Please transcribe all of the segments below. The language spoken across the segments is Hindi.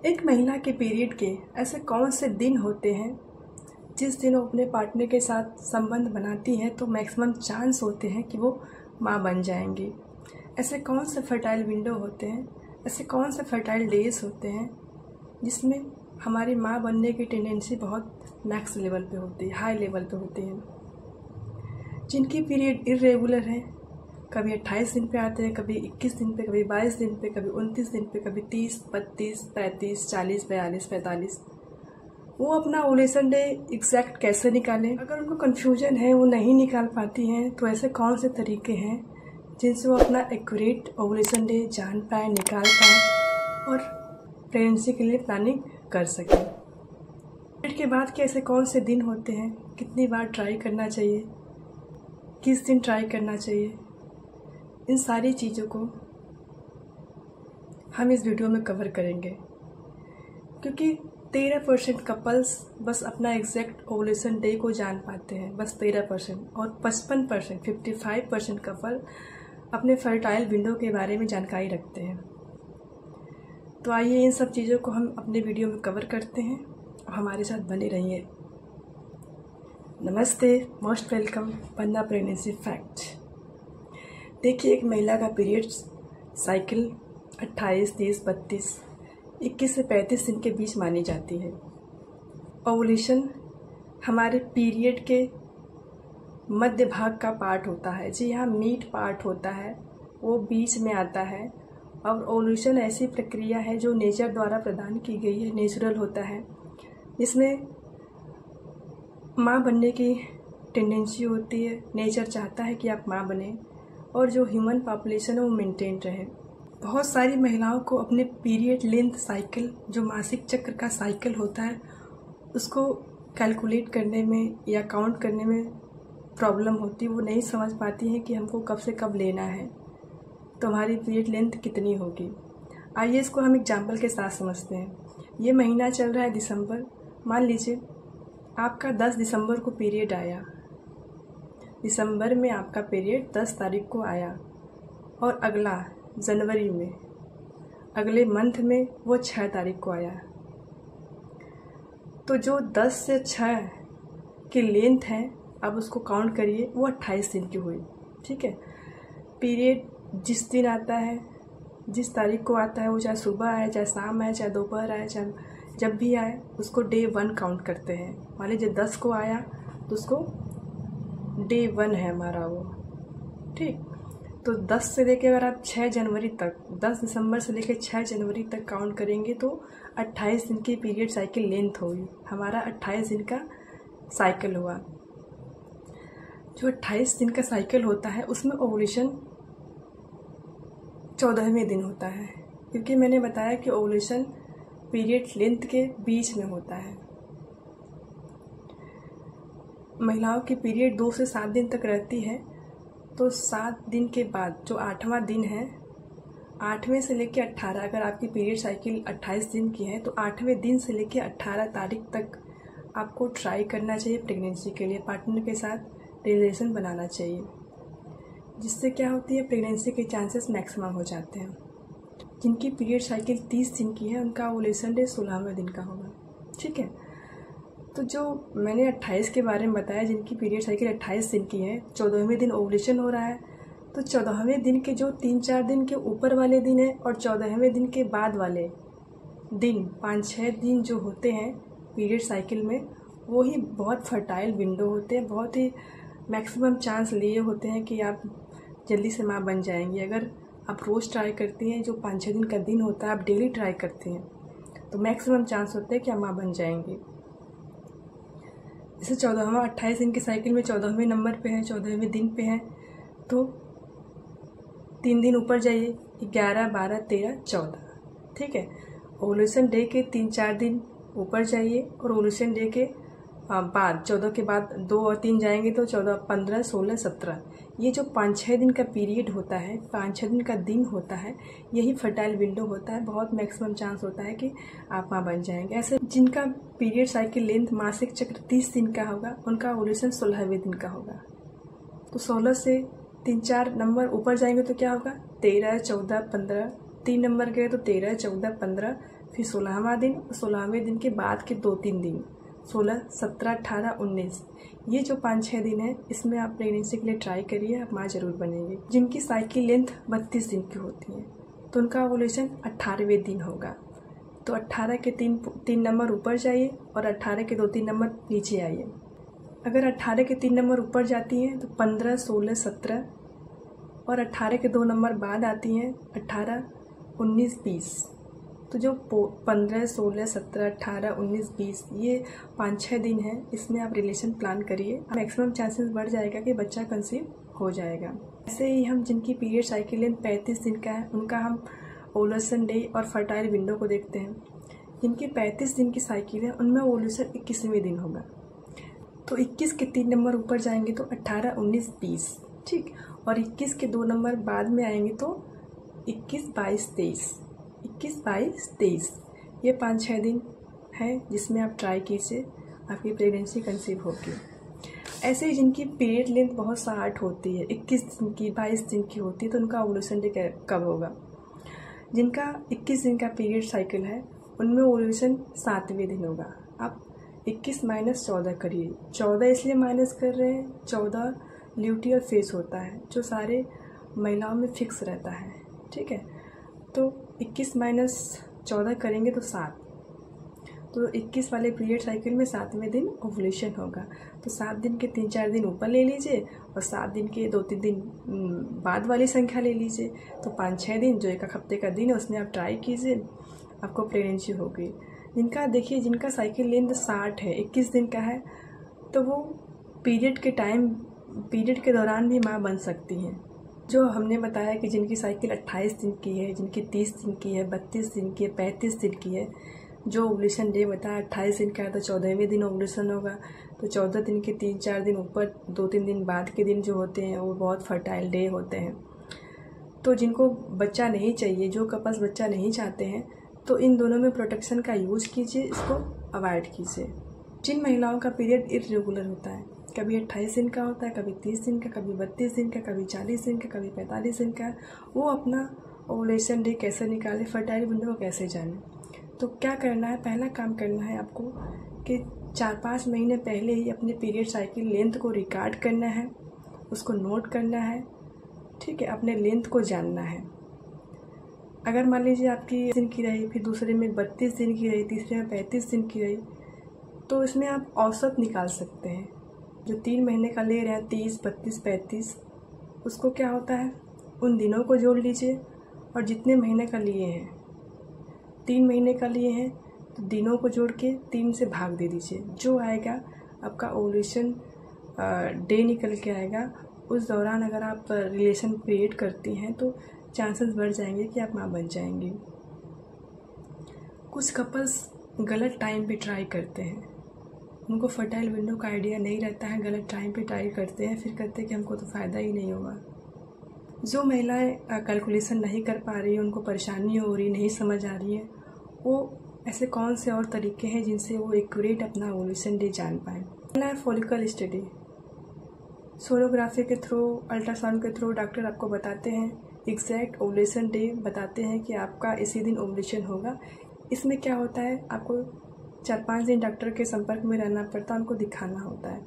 एक महिला के पीरियड के ऐसे कौन से दिन होते हैं जिस दिन वो अपने पार्टनर के साथ संबंध बनाती है तो मैक्सिमम चांस होते हैं कि वो माँ बन जाएंगी। ऐसे कौन से फर्टाइल विंडो होते हैं, ऐसे कौन से फर्टाइल डेज होते हैं जिसमें हमारी माँ बनने की टेंडेंसी बहुत मैक्स लेवल पे होती है, हाई लेवल पे होती है। जिनकी पीरियड इरेगुलर है, कभी 28 दिन पे आते हैं, कभी 21 दिन पे, कभी 22 दिन पे, कभी 29 दिन पे, कभी 30, 32, 35, 40, 42, 45। वो अपना ओवुलेशन डे एग्जैक्ट कैसे निकालें? अगर उनको कन्फ्यूजन है, वो नहीं निकाल पाती हैं, तो ऐसे कौन से तरीके हैं जिनसे वो अपना एक्यूरेट ओवुलेशन डे जान पाए, निकाल पाए और प्रेगनेंसी के लिए प्लानिंग कर सकें। पीरियड के बाद के ऐसे कौन से दिन होते हैं, कितनी बार ट्राई करना चाहिए, किस दिन ट्राई करना चाहिए, इन सारी चीज़ों को हम इस वीडियो में कवर करेंगे। क्योंकि 13% कपल्स बस अपना एग्जैक्ट ओवुलेशन डे को जान पाते हैं, बस 13%, और 55% 55% कपल अपने फर्टाइल विंडो के बारे में जानकारी रखते हैं। तो आइए इन सब चीज़ों को हम अपने वीडियो में कवर करते हैं और हमारे साथ बने रहिए। नमस्ते, मोस्ट वेलकम पन्ना प्रेगनेंसी फैक्ट। देखिए, एक महिला का पीरियड साइकिल 28, 30, 32, 21 से 35 दिन के बीच मानी जाती है। ओवुलेशन हमारे पीरियड के मध्य भाग का पार्ट होता है। जी हाँ, मीट पार्ट होता है, वो बीच में आता है। और ओवुलेशन ऐसी प्रक्रिया है जो नेचर द्वारा प्रदान की गई है, नेचुरल होता है, जिसमें माँ बनने की टेंडेंसी होती है। नेचर चाहता है कि आप माँ बने और जो ह्यूमन पॉपुलेशन है वो मेंटेन रहे। बहुत सारी महिलाओं को अपने पीरियड लेंथ साइकिल, जो मासिक चक्र का साइकिल होता है, उसको कैलकुलेट करने में या काउंट करने में प्रॉब्लम होती है। वो नहीं समझ पाती हैं कि हमको कब से कब लेना है, तो हमारी पीरियड लेंथ कितनी होगी। आइए इसको हम एग्जाम्पल के साथ समझते हैं। ये महीना चल रहा है दिसंबर। मान लीजिए आपका 10 दिसंबर को पीरियड आया। दिसंबर में आपका पीरियड 10 तारीख को आया और अगला जनवरी में, अगले मंथ में वो 6 तारीख को आया। तो जो 10 से 6 की लेंथ है, अब उसको काउंट करिए, वो 28 दिन की हुई। ठीक है। पीरियड जिस दिन आता है, जिस तारीख को आता है, वो चाहे सुबह आए, चाहे शाम आए, चाहे दोपहर आए, चाहे जब भी आए, उसको डे 1 काउंट करते हैं। मान लीजिए 10 को आया तो उसको डे 1 है हमारा वो। ठीक। तो 10 से लेके अगर आप 6 जनवरी तक, 10 दिसंबर से लेकर 6 जनवरी तक काउंट करेंगे तो 28 दिन की पीरियड साइकिल लेंथ होगी। हमारा 28 दिन का साइकिल हुआ। जो 28 दिन का साइकिल होता है उसमें ओवुलेशन 14वें दिन होता है, क्योंकि मैंने बताया कि ओवुलेशन पीरियड लेंथ के बीच में होता है। महिलाओं की पीरियड 2 से 7 दिन तक रहती है, तो 7 दिन के बाद जो 8वां दिन है, 8वें से लेकर 18, अगर आपकी पीरियड साइकिल 28 दिन की है तो 8वें दिन से लेकर 18 तारीख तक आपको ट्राई करना चाहिए प्रेगनेंसी के लिए। पार्टनर के साथ रिलेशन बनाना चाहिए, जिससे क्या होती है, प्रेगनेंसी के चांसेस मैक्सिमम हो जाते हैं। जिनकी पीरियड साइकिल 30 दिन की है, उनका ओवुलेशन डे 16वें दिन का होगा। ठीक है। तो जो मैंने 28 के बारे में बताया, जिनकी पीरियड साइकिल 28 दिन की है, 14वें दिन ओवुलेशन हो रहा है, तो 14वें दिन के जो 3-4 दिन के ऊपर वाले दिन है और 14वें दिन के बाद वाले दिन, 5-6 दिन जो होते हैं पीरियड साइकिल में, वो ही बहुत फर्टाइल विंडो होते हैं। बहुत ही मैक्सिमम चांस लिए होते हैं कि आप जल्दी से माँ बन जाएंगी। अगर आप रोज़ ट्राई करती हैं, जो 5-6 दिन का दिन होता है, आप डेली ट्राई करती हैं, तो मैक्सिमम चांस होते हैं कि आप माँ बन जाएंगी। जैसे 14वां 28 दिन की साइकिल में 14वें नंबर पे है, 14वें दिन पे है, तो 3 दिन ऊपर जाइए, 11, 12, 13, 14। ठीक है। ओवुलेशन डे के 3-4 दिन ऊपर जाइए और ओवुलेशन डे के बाद 14 के बाद 2 और 3 जाएंगे तो 14, 15, 16, 17। ये जो 5-6 दिन का पीरियड होता है, 5-6 दिन का दिन होता है, यही फर्टाइल विंडो होता है। बहुत मैक्सिमम चांस होता है कि आप माँ बन जाएंगे। ऐसे जिनका पीरियड साइकिल लेंथ मासिक चक्र 30 दिन का होगा, उनका ओवुलेशन 16वें दिन का होगा। तो 16 से 3-4 नंबर ऊपर जाएंगे तो क्या होगा, 13, 14, 15। 3 नंबर गए तो 13, 14, 15, फिर 16वां दिन, 16वें दिन के बाद के 2-3 दिन, 16, 17, 18, 19, ये जो 5-6 दिन है इसमें आप प्रेगनेंसी के लिए ट्राई करिए, आप माँ जरूर बनेंगे। जिनकी साइकिल लेंथ 32 दिन की होती है तो उनका ओवुलेशन 18वें दिन होगा। तो 18 के 3 नंबर ऊपर जाइए और 18 के 2-3 नंबर नीचे आइए। अगर 18 के 3 नंबर ऊपर जाती हैं तो 15, 16, 17, और 18 के 2 नंबर बाद आती हैं 18, 19, 20। तो जो 15, 16, 17, 18, 19, 20 ये 5-6 दिन है, इसमें आप रिलेशन प्लान करिए। मैक्सिमम चांसेस बढ़ जाएगा कि बच्चा कंसीव हो जाएगा। ऐसे ही हम जिनकी पीरियड साइकिल लेंथ 35 दिन का है उनका हम ओवुलेशन डे और फर्टाइल विंडो को देखते हैं। जिनकी 35 दिन की साइकिल है उनमें ओवुलेशन 21वें दिन होगा। तो 21 के 3 नंबर ऊपर जाएंगे तो 18, 19, 20, ठीक। और 21 के 2 नंबर बाद में आएंगे तो 21, 22, 23, 21, 22, 23, ये 5-6 दिन है जिसमें आप ट्राई कीजिए, आपकी प्रेगनेंसी कंसीव होगी। ऐसे ही जिनकी पीरियड लेंथ बहुत शार्ट होती है, 21 दिन की, 22 दिन की होती है, तो उनका ओवुलेशन डे कब होगा? जिनका 21 दिन का पीरियड साइकिल है उनमें ओवुलेशन 7वें दिन होगा। आप 21 - 14 करिए। 14 इसलिए माइनस कर रहे हैं, 14 ल्यूटियर फेज होता है जो सारे महिलाओं में फिक्स रहता है, ठीक है। तो 21 - 14 करेंगे तो 7, तो 21 वाले पीरियड साइकिल में 7वें दिन ओवुलेशन होगा। तो 7 दिन के 3-4 दिन ऊपर ले लीजिए और 7 दिन के 2-3 दिन बाद वाली संख्या ले लीजिए। तो 5-6 दिन जो 1 हफ्ते का दिन है उसमें आप ट्राई कीजिए, आपको प्रेगनेंसी होगी। जिनका देखिए, जिनका साइकिल लेंथ 60 है, 21 दिन का है, तो वो पीरियड के दौरान भी माँ बन सकती हैं। जो हमने बताया कि जिनकी साइकिल 28 दिन की है, जिनकी 30 दिन की है, 32 दिन की है, 35 दिन की है, जो ओवुलेशन डे बताया 28 दिन का है तो 14वें दिन ओवुलेशन होगा। तो 14 दिन के 3-4 दिन ऊपर, 2-3 दिन बाद के दिन जो होते हैं वो बहुत फर्टाइल डे होते हैं। तो जिनको बच्चा नहीं चाहिए, जो कपल्स बच्चा नहीं चाहते हैं, तो इन दोनों में प्रोटेक्शन का यूज कीजिए, इसको अवॉइड कीजिए। जिन महिलाओं का पीरियड इरेगुलर होता है, कभी 28 दिन का होता है, कभी 30 दिन का, कभी 32 दिन का, कभी 40 दिन का, कभी 45 दिन का, वो अपना ओवुलेशन डे कैसे निकाले, फर्टाइल विंडो को कैसे जाने। तो क्या करना है, पहला काम करना है आपको कि 4-5 महीने पहले ही अपने पीरियड साइकिल लेंथ को रिकॉर्ड करना है, उसको नोट करना है, ठीक है। अपने लेंथ को जानना है। अगर मान लीजिए आपकी दिन की रही, फिर दूसरे में 32 दिन की रही, तीसरे में 35 दिन की रही, तो इसमें आप औसत निकाल सकते हैं। जो 3 महीने का ले रहे हैं, 30, 32, 35, उसको क्या होता है, उन दिनों को जोड़ लीजिए और जितने महीने का लिए हैं, 3 महीने का लिए हैं तो दिनों को जोड़ के 3 से भाग दे दीजिए। जो आएगा आपका ओवुलेशन डे निकल के आएगा। उस दौरान अगर आप रिलेशन क्रिएट करती हैं तो चांसेस बढ़ जाएंगे कि आप माँ बन जाएंगी। कुछ कपल्स गलत टाइम पे ट्राई करते हैं, उनको फर्टाइल विंडो का आइडिया नहीं रहता है, गलत टाइम पे ट्राई करते हैं, फिर कहते हैं कि हमको तो फ़ायदा ही नहीं होगा। जो महिलाएं कैलकुलेशन नहीं कर पा रही हैं, उनको परेशानी हो रही, नहीं समझ आ रही है, वो ऐसे कौन से और तरीके हैं जिनसे वो एक्यूरेट अपना ओवुलेशन डे जान पाएँ। पहला है फॉलिकल स्टडी। सोनोग्राफी के थ्रू, अल्ट्रासाउंड के थ्रू डॉक्टर आपको बताते हैं, एग्जैक्ट ओवुलेशन डे बताते हैं कि आपका इसी दिन ओवुलेशन होगा। इसमें क्या होता है, आपको 4-5 दिन डॉक्टर के संपर्क में रहना पड़ता है, उनको दिखाना होता है।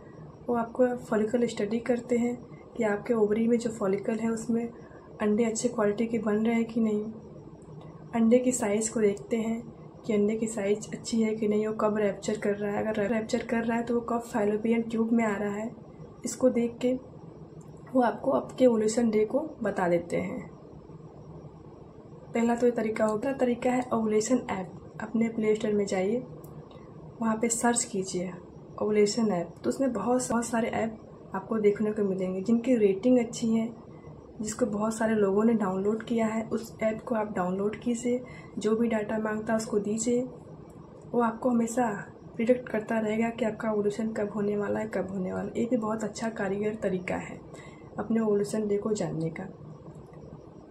वो आपको फॉलिकल स्टडी करते हैं कि आपके ओवरी में जो फॉलिकल है उसमें अंडे अच्छे क्वालिटी के बन रहे हैं कि नहीं। अंडे की साइज़ को देखते हैं कि अंडे की साइज़ अच्छी है कि नहीं, वो कब रैप्चर कर रहा है, अगर रैप्चर कर रहा है तो वो कब फैलोपियन ट्यूब में आ रहा है। इसको देख के वो आपको आपके ओवुलेशन डे को बता देते हैं। पहला तो ये तरीका होगा। दूसरा तरीका है ओवुलेशन ऐप। अपने प्ले स्टोर में जाइए, वहाँ पे सर्च कीजिए ओवुलेशन ऐप, तो उसमें बहुत सारे ऐप आपको देखने को मिलेंगे जिनकी रेटिंग अच्छी है, जिसको बहुत सारे लोगों ने डाउनलोड किया है। उस ऐप को आप डाउनलोड कीजिए, जो भी डाटा मांगता है उसको दीजिए। वो आपको हमेशा प्रिडिक्ट करता रहेगा कि आपका ओवुलेशन कब होने वाला है, कब होने वाला है। ये भी बहुत अच्छा कारीगर तरीका है अपने ओवुलेशन डे को जानने का।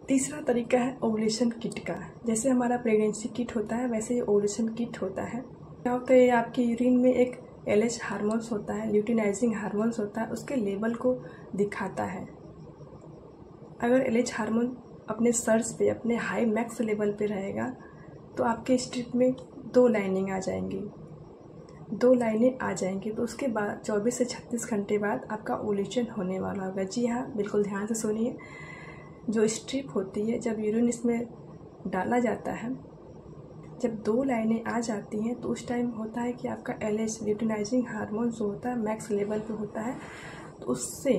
तीसरा तरीका है ओवुलेशन किट का। जैसे हमारा प्रेगनेंसी किट होता है वैसे ही ओवुलेशन किट होता है। क्या होता है, आपके यूरिन में एक LH हार्मोन्स होता है, ल्यूटिनाइजिंग हार्मोन्स होता है, उसके लेवल को दिखाता है। अगर LH हार्मोन अपने सर्च पे, अपने हाई मैक्स लेवल पे रहेगा तो आपके स्ट्रिप में 2 लाइनिंग आ जाएंगी, 2 लाइनें आ जाएंगी। तो उसके बाद 24 से 36 घंटे बाद आपका ओव्यूलेशन होने वाला होगा। जी हाँ, बिल्कुल ध्यान से सुनिए। जो स्ट्रिप होती है, जब यूरिन इसमें डाला जाता है, जब 2 लाइनें आ जाती हैं तो उस टाइम होता है कि आपका LH ल्यूटिनाइजिंग हार्मोन जो होता है मैक्स लेवल पे होता है। तो उससे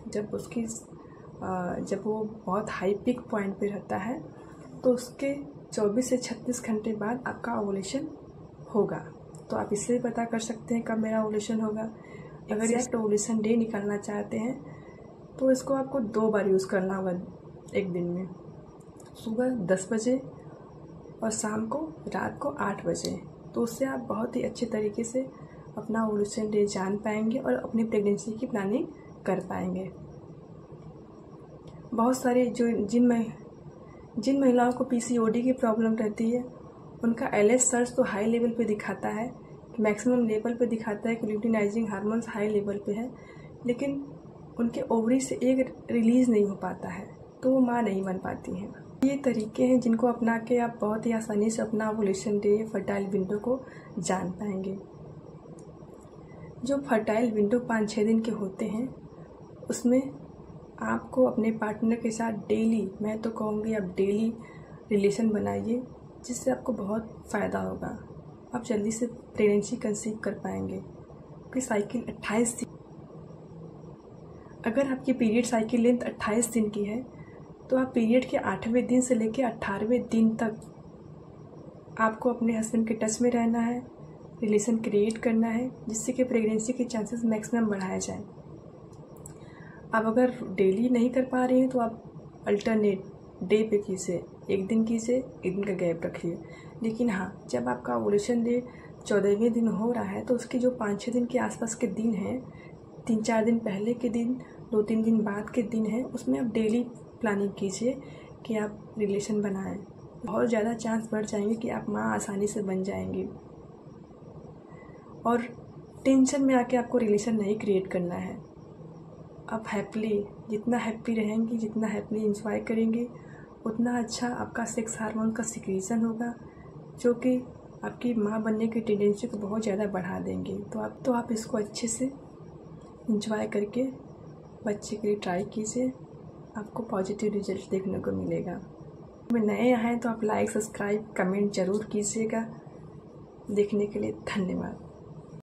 जब वो बहुत हाई पीक पॉइंट पे रहता है तो उसके 24 से 36 घंटे बाद आपका ओव्यूलेशन होगा। तो आप इससे पता कर सकते हैं कब मेरा ओव्यूलेशन होगा। अगर एग्जैक्ट ओव्यूलेशन डे निकालना चाहते हैं तो इसको आपको 2 बार यूज़ करना होगा एक दिन में, सुबह 10 बजे और शाम को रात को 8 बजे। तो उससे आप बहुत ही अच्छे तरीके से अपना ओव्यूलेशन डे जान पाएंगे और अपनी प्रेगनेंसी की प्लानिंग कर पाएंगे। बहुत सारे जिन महिलाओं को PCOD की प्रॉब्लम रहती है उनका LH सर्च तो हाई लेवल पे दिखाता है, मैक्सिमम लेवल पे दिखाता है कि ल्यूटिनाइजिंग हार्मोन्स हाई लेवल पे है, लेकिन उनके ओवरी से एग रिलीज़ नहीं हो पाता है, तो वो माँ नहीं बन पाती हैं। ये तरीके हैं जिनको अपना के आप बहुत ही आसानी से अपना ओव्यूलेशन डे, फर्टाइल विंडो को जान पाएंगे। जो फर्टाइल विंडो 5-6 दिन के होते हैं उसमें आपको अपने पार्टनर के साथ डेली, मैं तो कहूँगी आप डेली रिलेशन बनाइए, जिससे आपको बहुत फ़ायदा होगा। आप जल्दी से प्रेगनेंसी कंसीव कर पाएंगे। आपकी साइकिल 28 दिन, अगर आपकी पीरियड साइकिल लेंथ 28 दिन की है तो आप पीरियड के 8वें दिन से लेकर 18वें दिन तक आपको अपने हस्बैंड के टच में रहना है, रिलेशन क्रिएट करना है, जिससे कि प्रेगनेंसी के चांसेस मैक्सिमम बढ़ाया जाए। आप अगर डेली नहीं कर पा रही हैं तो आप अल्टरनेट डे पे कीजिए, एक दिन कीजिए, एक दिन का गैप रखिए। लेकिन हाँ, जब आपका ओव्यूलेशन डे 14वें दिन हो रहा है तो उसके जो 5-6 दिन के आसपास के दिन हैं, 3-4 दिन पहले के दिन, 2-3 दिन बाद के दिन हैं, उसमें आप डेली प्लानिंग कीजिए कि आप रिलेशन बनाएं। बहुत ज़्यादा चांस बढ़ जाएंगे कि आप माँ आसानी से बन जाएंगी। और टेंशन में आके आपको रिलेशन नहीं क्रिएट करना है। आप हैप्पीली, जितना हैप्पी रहेंगी, जितना हैप्पीली इंजॉय करेंगे, उतना अच्छा आपका सेक्स हार्मोन का सिक्रीशन होगा, जो कि आपकी माँ बनने की टेंडेंसी को बहुत ज़्यादा बढ़ा देंगे। तो आप इसको अच्छे से इंजॉय करके बच्चे के लिए ट्राई कीजिए, आपको पॉजिटिव रिजल्ट देखने को मिलेगा। में नए आए हैं तो आप लाइक, सब्सक्राइब, कमेंट ज़रूर कीजिएगा। देखने के लिए धन्यवाद।